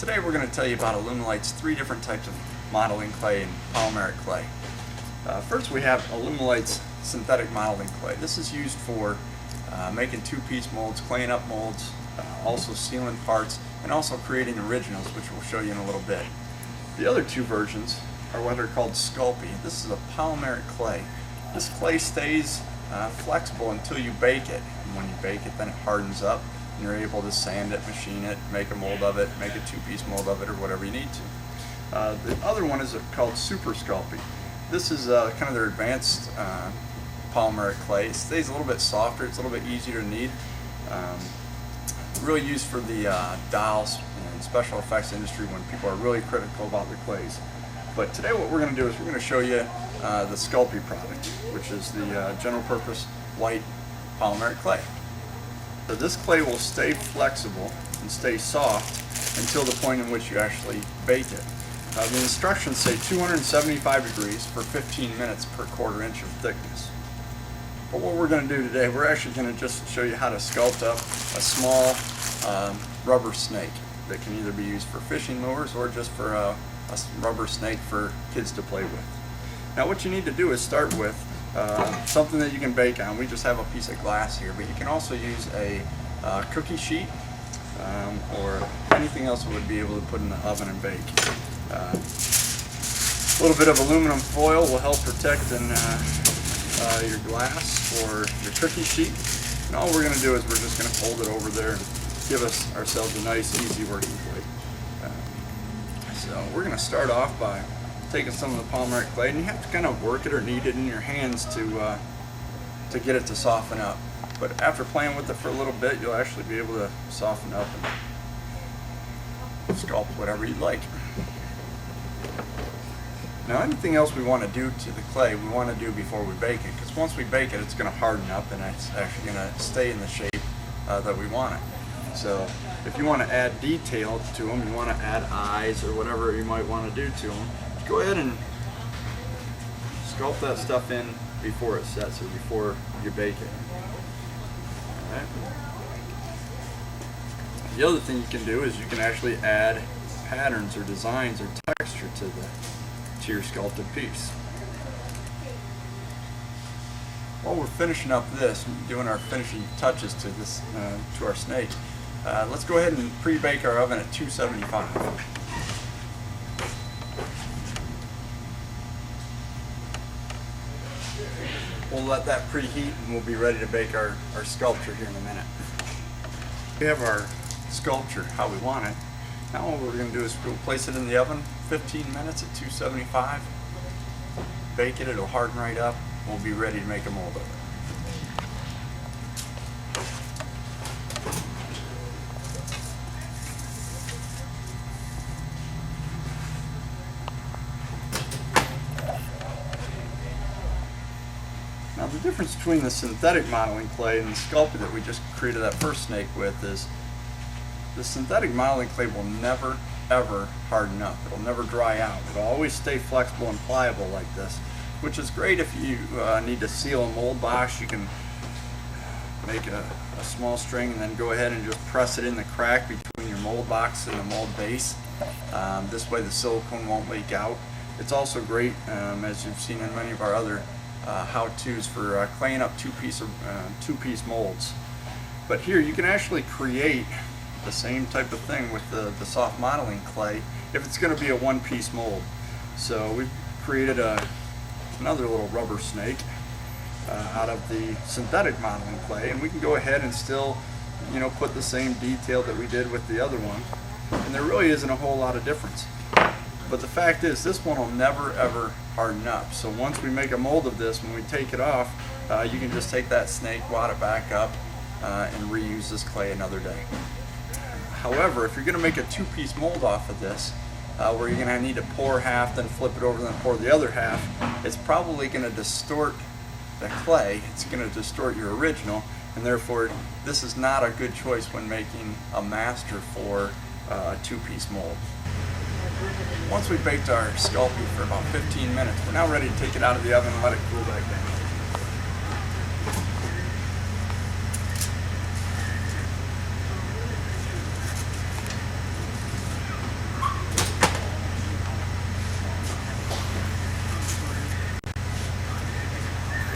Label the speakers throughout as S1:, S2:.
S1: Today we're going to tell you about Alumilite's three different types of modeling clay and polymeric clay. First we have Alumilite's synthetic modeling clay. This is used for making two-piece molds, claying up molds, also sealing parts, and also creating originals, which we'll show you in a little bit. The other two versions are what are called Sculpey. This is a polymeric clay. This clay stays flexible until you bake it. And when you bake it, then it hardens up, and you're able to sand it, machine it, make a mold of it, make a two-piece mold of it, or whatever you need to. The other one is called Super Sculpey. This is kind of their advanced polymeric clay. It stays a little bit softer, it's a little bit easier to knead. Really used for the dolls and special effects industry when people are really critical about their clays. But today what we're going to do is we're going to show you the Sculpey product, which is the general purpose white polymeric clay. So this clay will stay flexible and stay soft until the point in which you actually bake it. The instructions say 275 degrees for 15 minutes per quarter inch of thickness. But what we're going to do today, we're actually going to just show you how to sculpt up a small rubber snake that can either be used for fishing lures or just for a rubber snake for kids to play with. Now what you need to do is start with something that you can bake on. We just have a piece of glass here, but you can also use a cookie sheet or anything else that would be able to put in the oven and bake. A little bit of aluminum foil will help protect your glass or your cookie sheet. And all we're going to do is we're just going to fold it over there and give ourselves a nice, easy working plate. So we're going to start off by taking some of the polymeric clay, and you have to kind of work it or knead it in your hands to get it to soften up. But after playing with it for a little bit, you'll actually be able to soften up and sculpt whatever you'd like. Now anything else we want to do to the clay, we want to do before we bake it, because once we bake it, it's going to harden up and it's actually going to stay in the shape that we want it. So if you want to add detail to them, you want to add eyes or whatever you might want to do to them, go ahead and sculpt that stuff in before it sets or before you bake it. Alright. The other thing you can do is you can actually add patterns or designs or texture to your sculpted piece. While we're finishing up this, doing our finishing touches to this to our snake, let's go ahead and pre-bake our oven at 275. We'll let that preheat and we'll be ready to bake our sculpture here in a minute. We have our sculpture how we want it. Now what we're going to do is we'll place it in the oven 15 minutes at 275. Bake it, it'll harden right up. We'll be ready to make a mold of it. Now the difference between the synthetic modeling clay and the Sculpey that we just created that first snake with is the synthetic modeling clay will never ever harden up. It'll never dry out. It'll always stay flexible and pliable like this, which is great if you need to seal a mold box. You can make a small string and then go ahead and just press it in the crack between your mold box and the mold base. This way the silicone won't leak out. It's also great, as you've seen in many of our other how-tos for claying up two-piece molds. But here you can actually create the same type of thing with the soft modeling clay if it's going to be a one-piece mold. So we've created another little rubber snake out of the synthetic modeling clay, and we can go ahead and still, put the same detail that we did with the other one, and there really isn't a whole lot of difference. But the fact is, this one will never ever harden up. So once we make a mold of this, when we take it off, you can just take that snake, wad it back up, and reuse this clay another day. However, if you're going to make a two-piece mold off of this, where you're going to need to pour half, then flip it over, then pour the other half, it's probably going to distort the clay. It's going to distort your original, and therefore this is not a good choice when making a master for a two-piece mold. Once we've baked our Sculpey for about 15 minutes, we're now ready to take it out of the oven and let it cool back down.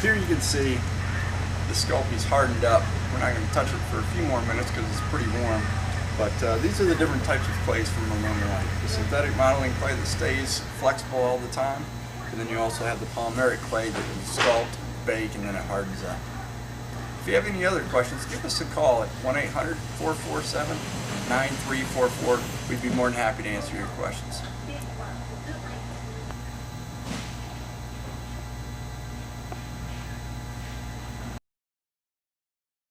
S1: here you can see the Sculpey's hardened up. We're not going to touch it for a few more minutes because it's pretty warm. But these are the different types of clays from Alumilite. The synthetic modeling clay that stays flexible all the time, and then you also have the polymeric clay that you sculpt, bake, and then it hardens up. If you have any other questions, give us a call at 1-800-447-9344. We'd be more than happy to answer your questions.